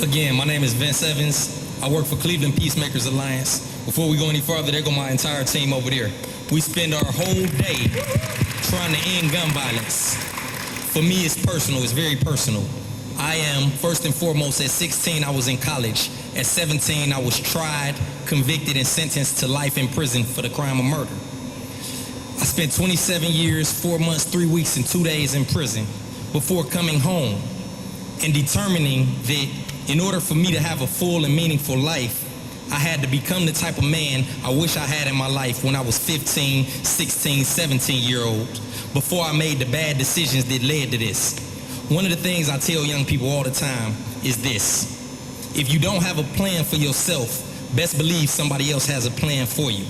Again, my name is Vince Evans. I work for Cleveland Peacemakers Alliance. Before we go any farther, there go my entire team over there. We spend our whole day trying to end gun violence. For me, it's personal. It's very personal. I am, first and foremost, at 16, I was in college. At 17, I was tried, convicted, and sentenced to life in prison for the crime of murder. I spent 27 years, 4 months, 3 weeks, and 2 days in prison before coming home and determining that in order for me to have a full and meaningful life, I had to become the type of man I wish I had in my life when I was 15, 16, 17-year-old, before I made the bad decisions that led to this. One of the things I tell young people all the time is this: if you don't have a plan for yourself, best believe somebody else has a plan for you.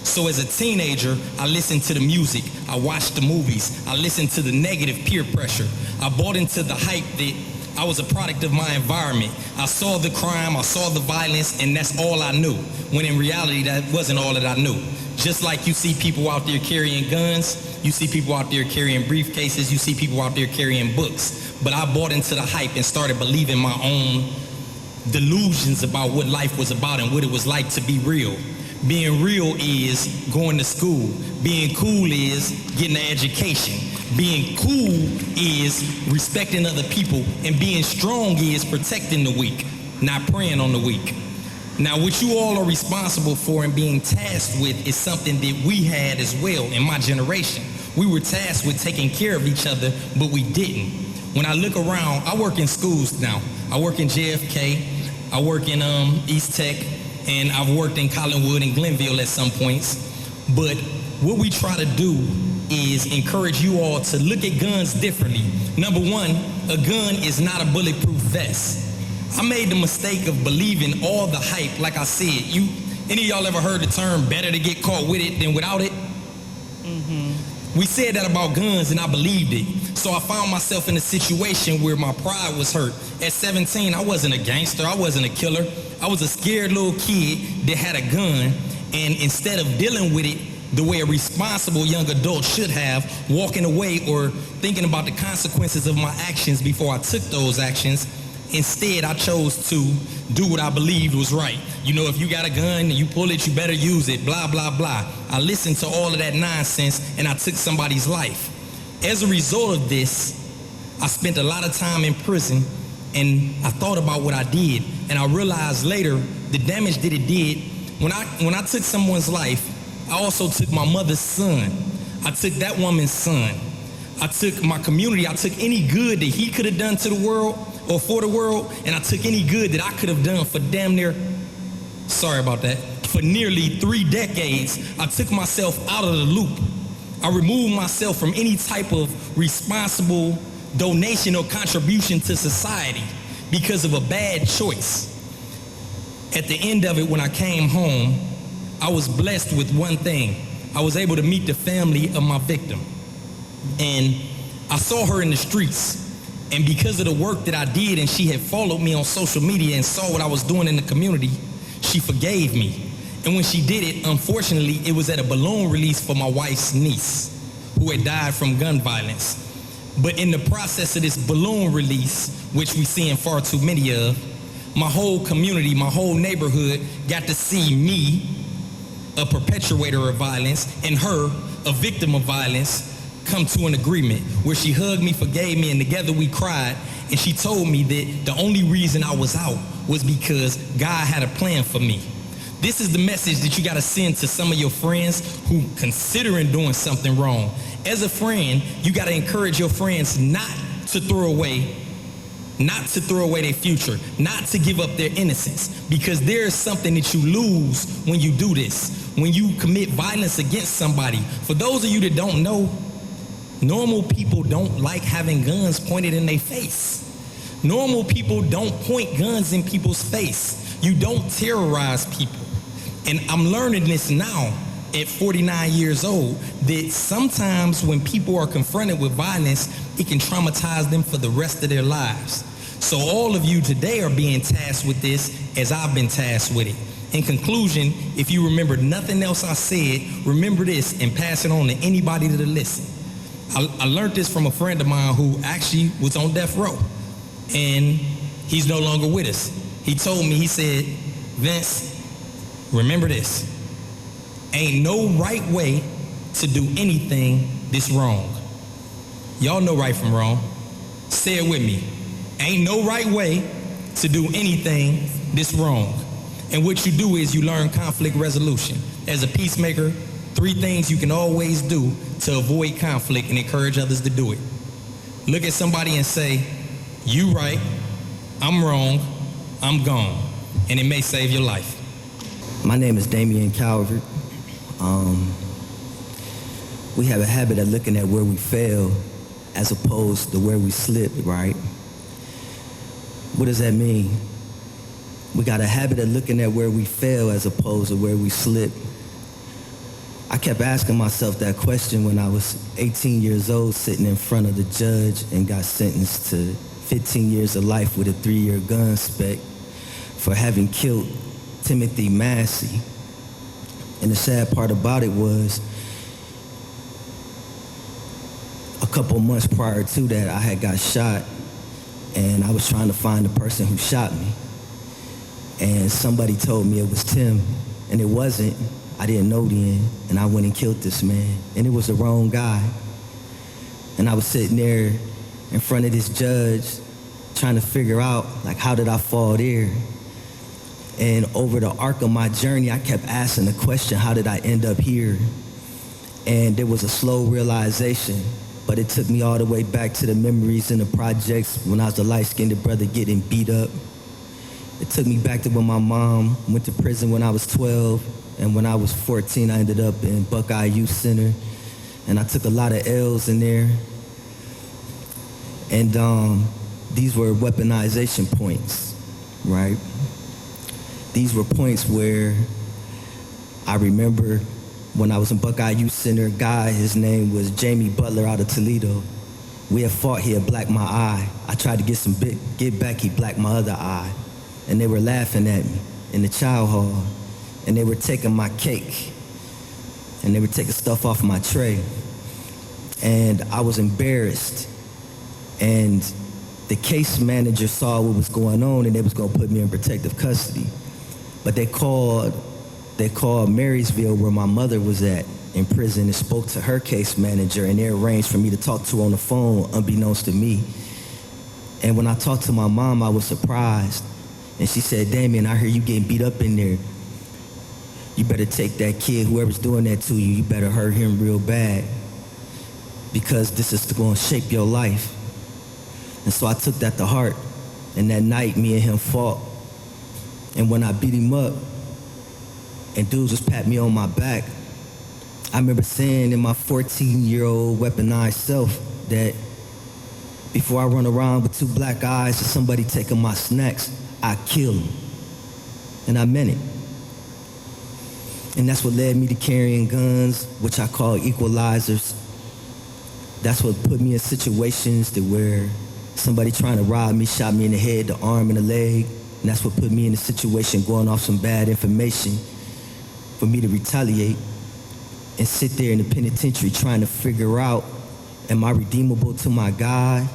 So as a teenager, I listened to the music, I watched the movies, I listened to the negative peer pressure. I bought into the hype that I was a product of my environment. I saw the crime, I saw the violence, and that's all I knew. When in reality, that wasn't all that I knew. Just like you see people out there carrying guns, you see people out there carrying briefcases, you see people out there carrying books. But I bought into the hype and started believing my own delusions about what life was about and what it was like to be real. Being real is going to school. Being cool is getting an education. Being cool is respecting other people. And being strong is protecting the weak, not preying on the weak. Now, what you all are responsible for and being tasked with is something that we had as well in my generation. We were tasked with taking care of each other, but we didn't. When I look around, I work in schools now. I work in JFK, I work in East Tech, and I've worked in Collinwood and Glenville at some points. But what we try to do is encourage you all to look at guns differently. Number one, a gun is not a bulletproof vest. I made the mistake of believing all the hype. Like I said, any of y'all ever heard the term better to get caught with it than without it? Mm-hmm. We said that about guns and I believed it. So I found myself in a situation where my pride was hurt. At 17, I wasn't a gangster, I wasn't a killer. I was a scared little kid that had a gun, and instead of dealing with it the way a responsible young adult should have, walking away or thinking about the consequences of my actions before I took those actions, instead I chose to do what I believed was right. You know, if you got a gun and you pull it, you better use it, blah, blah, blah. I listened to all of that nonsense and I took somebody's life. As a result of this, I spent a lot of time in prison, and I thought about what I did, and I realized later the damage that it did. When I took someone's life, I also took my mother's son. I took that woman's son. I took my community. I took any good that he could have done to the world or for the world, and I took any good that I could have done for for nearly 3 decades. I took myself out of the loop. I removed myself from any type of responsible donation or contribution to society because of a bad choice. At the end of it, when I came home, I was blessed with one thing. I was able to meet the family of my victim. And I saw her in the streets. And because of the work that I did, and she had followed me on social media and saw what I was doing in the community, she forgave me. And when she did it, unfortunately, it was at a balloon release for my wife's niece, who had died from gun violence. But in the process of this balloon release, which we seeing far too many of, my whole community, my whole neighborhood got to see me, a perpetrator of violence, and her, a victim of violence, come to an agreement where she hugged me, forgave me, and together we cried. And she told me that the only reason I was out was because God had a plan for me. This is the message that you got to send to some of your friends who considering doing something wrong. As a friend, you got to encourage your friends not to throw away their future, not to give up their innocence, because there is something that you lose when you do this, when you commit violence against somebody. For those of you that don't know, normal people don't like having guns pointed in their face. Normal people don't point guns in people's face. You don't terrorize people. And I'm learning this now at 49 years old, that sometimes when people are confronted with violence, it can traumatize them for the rest of their lives. So all of you today are being tasked with this as I've been tasked with it. In conclusion, if you remember nothing else I said, remember this and pass it on to anybody that'll listen. I learned this from a friend of mine who actually was on death row. And he's no longer with us. He told me, he said, Vince, remember this. Ain't no right way to do anything this wrong. Y'all know right from wrong. Say it with me. Ain't no right way to do anything this wrong. And what you do is you learn conflict resolution. As a peacemaker, 3 things you can always do to avoid conflict and encourage others to do it. Look at somebody and say, you right, I'm wrong, I'm gone. And it may save your life. My name is Damian Calvert. We have a habit of looking at where we fail as opposed to where we slipped, right? What does that mean? We got a habit of looking at where we fail as opposed to where we slip. I kept asking myself that question when I was 18 years old, sitting in front of the judge and got sentenced to 15 years of life with a 3-year gun spec for having killed Timothy Massey. And the sad part about it was, a couple months prior to that, I had got shot, and I was trying to find the person who shot me. And somebody told me it was Tim, and it wasn't. I didn't know then, and I went and killed this man, and it was the wrong guy. And I was sitting there in front of this judge trying to figure out, like, how did I fall there? And over the arc of my journey, I kept asking the question, how did I end up here? And there was a slow realization, but it took me all the way back to the memories in the projects when I was a light-skinned brother getting beat up. It took me back to when my mom went to prison when I was 12, and when I was 14, I ended up in Buckeye Youth Center, and I took a lot of L's in there. And these were weaponization points, right? These were points where I remember when I was in Buckeye Youth Center, a guy, his name was Jamie Butler out of Toledo. We had fought, he had blacked my eye. I tried to get back, he blacked my other eye. And they were laughing at me in the chow hall. And they were taking my cake. And they were taking stuff off my tray. And I was embarrassed. And the case manager saw what was going on, and they was gonna put me in protective custody. But they called Marysville, where my mother was at in prison, and spoke to her case manager, and they arranged for me to talk to her on the phone, unbeknownst to me. And when I talked to my mom, I was surprised. And she said, Damien, I hear you getting beat up in there. You better take that kid, whoever's doing that to you, you better hurt him real bad, because this is gonna shape your life. And so I took that to heart. And that night, me and him fought. And when I beat him up, and dudes just pat me on my back, I remember saying in my 14-year-old weaponized self that before I run around with 2 black eyes or somebody taking my snacks, I kill him. And I meant it. And that's what led me to carrying guns, which I call equalizers. That's what put me in situations to where somebody trying to rob me shot me in the head, the arm, and the leg. And that's what put me in a situation going off some bad information for me to retaliate and sit there in the penitentiary trying to figure out, am I redeemable to my God?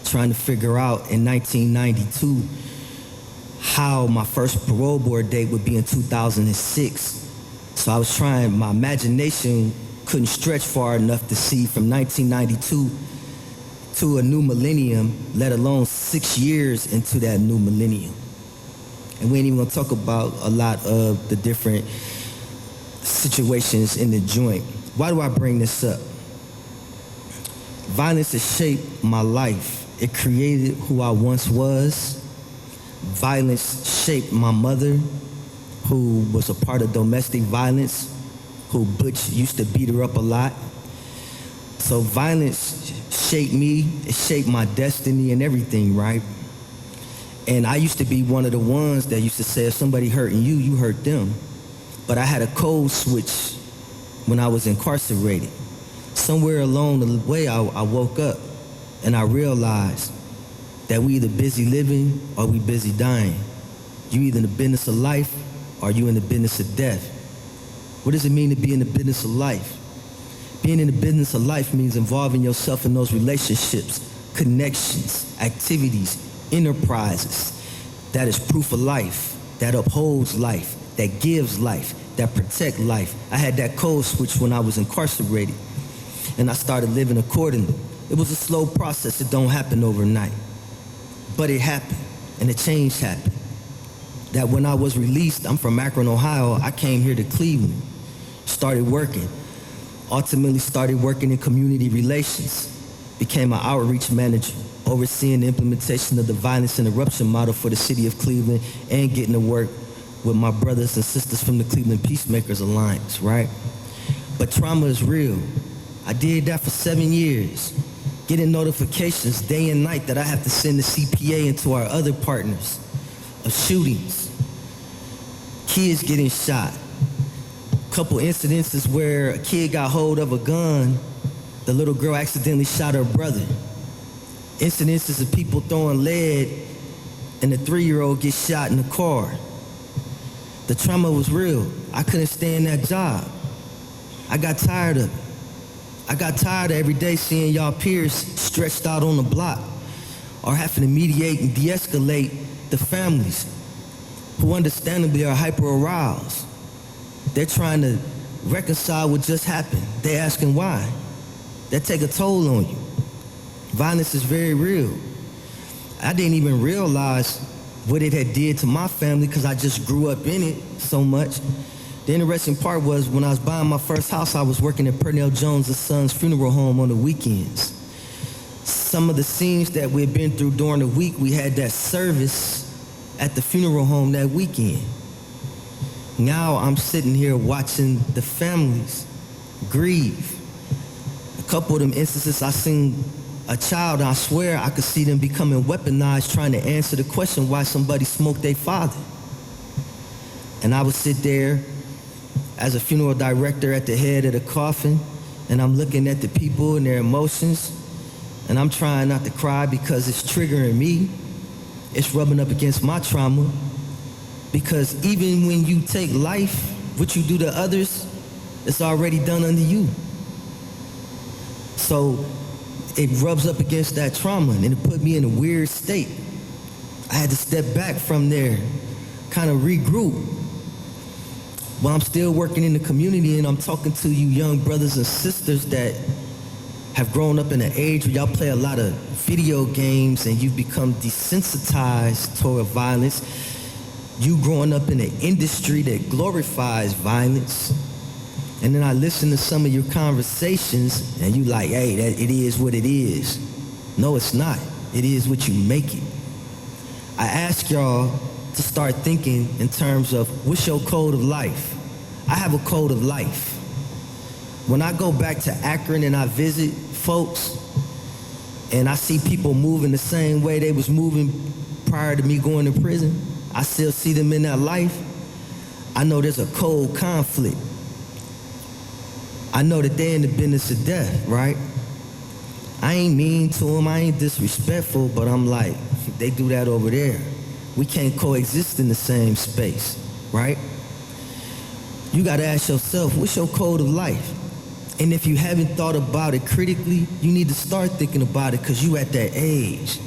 Trying to figure out in 1992 how my first parole board date would be in 2006. So I was trying, my imagination couldn't stretch far enough to see from 1992 to a new millennium, let alone 6 years into that new millennium. And we ain't even gonna talk about a lot of the different situations in the joint. Why do I bring this up? Violence has shaped my life. It created who I once was. Violence shaped my mother, who was a part of domestic violence, who Butch used to beat her up a lot. So violence shaped me, it shaped my destiny and everything, right? And I used to be one of the ones that used to say, if somebody hurting you, you hurt them. But I had a code switch when I was incarcerated. Somewhere along the way, I woke up and I realized that we either busy living or we busy dying. You either in the business of life or you in the business of death. What does it mean to be in the business of life? Being in the business of life means involving yourself in those relationships, connections, activities, enterprises. That is proof of life, that upholds life, that gives life, that protect life. I had that code switch when I was incarcerated, and I started living accordingly. It was a slow process. It don't happen overnight. But it happened, and a change happened. That when I was released, I'm from Akron, Ohio, I came here to Cleveland, started working, ultimately started working in community relations, became an outreach manager, overseeing the implementation of the violence interruption model for the city of Cleveland, and getting to work with my brothers and sisters from the Cleveland Peacemakers Alliance, right? But trauma is real. I did that for 7 years, getting notifications day and night that I have to send the CPA into our other partners of shootings, kids getting shot, couple incidences where a kid got hold of a gun, the little girl accidentally shot her brother. Incidences of people throwing lead and the 3-year-old gets shot in the car. The trauma was real. I couldn't stay in that job. I got tired of it. I got tired of every day seeing y'all peers stretched out on the block or having to mediate and de-escalate the families who understandably are hyper-aroused. They're trying to reconcile what just happened. They're asking why. That take a toll on you. Violence is very real. I didn't even realize what it had did to my family because I just grew up in it so much. The interesting part was when I was buying my first house, I was working at Purnell Jones' son's funeral home on the weekends. Some of the scenes that we had been through during the week, we had that service at the funeral home that weekend. Now I'm sitting here watching the families grieve. A couple of them instances I seen a child, I swear I could see them becoming weaponized trying to answer the question why somebody smoked their father. And I would sit there as a funeral director at the head of the coffin, and I'm looking at the people and their emotions, and I'm trying not to cry because it's triggering me. It's rubbing up against my trauma, because even when you take life, what you do to others, it's already done unto you. So it rubs up against that trauma, and it put me in a weird state. I had to step back from there, kind of regroup. Well, I'm still working in the community, and I'm talking to you young brothers and sisters that have grown up in an age where y'all play a lot of video games and you've become desensitized toward violence. You growing up in an industry that glorifies violence. And then I listen to some of your conversations and you like, hey, it is what it is. No, it's not. It is what you make it. I ask y'all to start thinking in terms of what's your code of life? I have a code of life. When I go back to Akron and I visit folks and I see people moving the same way they was moving prior to me going to prison, I still see them in that life. I know there's a cold conflict. I know that they're in the business of death, right? I ain't mean to them, I ain't disrespectful, but I'm like, they do that over there. We can't coexist in the same space, right? You gotta ask yourself, what's your code of life? And if you haven't thought about it critically, you need to start thinking about it because you at that age.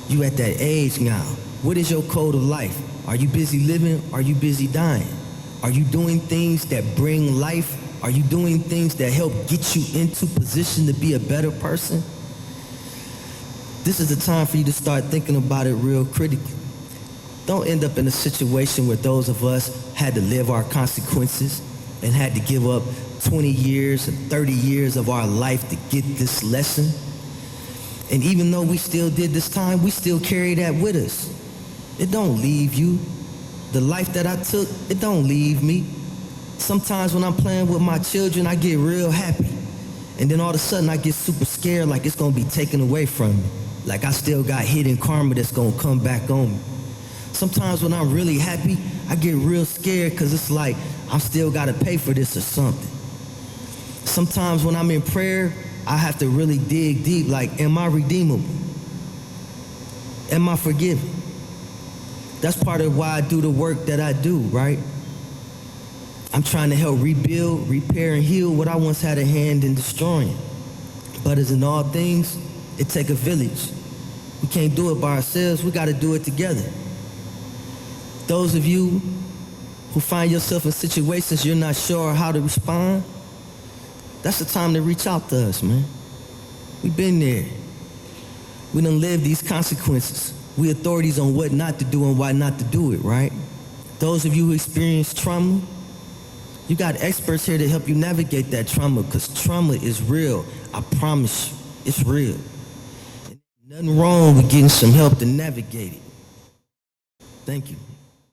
You at that age now. What is your code of life? Are you busy living? Are you busy dying? Are you doing things that bring life? Are you doing things that help get you into position to be a better person? This is the time for you to start thinking about it real critically. Don't end up in a situation where those of us had to live our consequences and had to give up 20 years and 30 years of our life to get this lesson. And even though we still did this time, we still carry that with us. It don't leave you. The life that I took, it don't leave me. Sometimes when I'm playing with my children, I get real happy. And then all of a sudden I get super scared like it's gonna be taken away from me. Like I still got hidden karma that's gonna come back on me. Sometimes when I'm really happy, I get real scared because it's like I'm still gotta pay for this or something. Sometimes when I'm in prayer, I have to really dig deep, like, am I redeemable? Am I forgiven? That's part of why I do the work that I do, right? I'm trying to help rebuild, repair, and heal what I once had a hand in destroying. But as in all things, it takes a village. We can't do it by ourselves. We got to do it together. Those of you who find yourself in situations you're not sure how to respond, that's the time to reach out to us, man. We've been there. We done lived these consequences. We authorities on what not to do and why not to do it, right? Those of you who experience trauma, you got experts here to help you navigate that trauma, because trauma is real. I promise you, it's real. And nothing wrong with getting some help to navigate it. Thank you.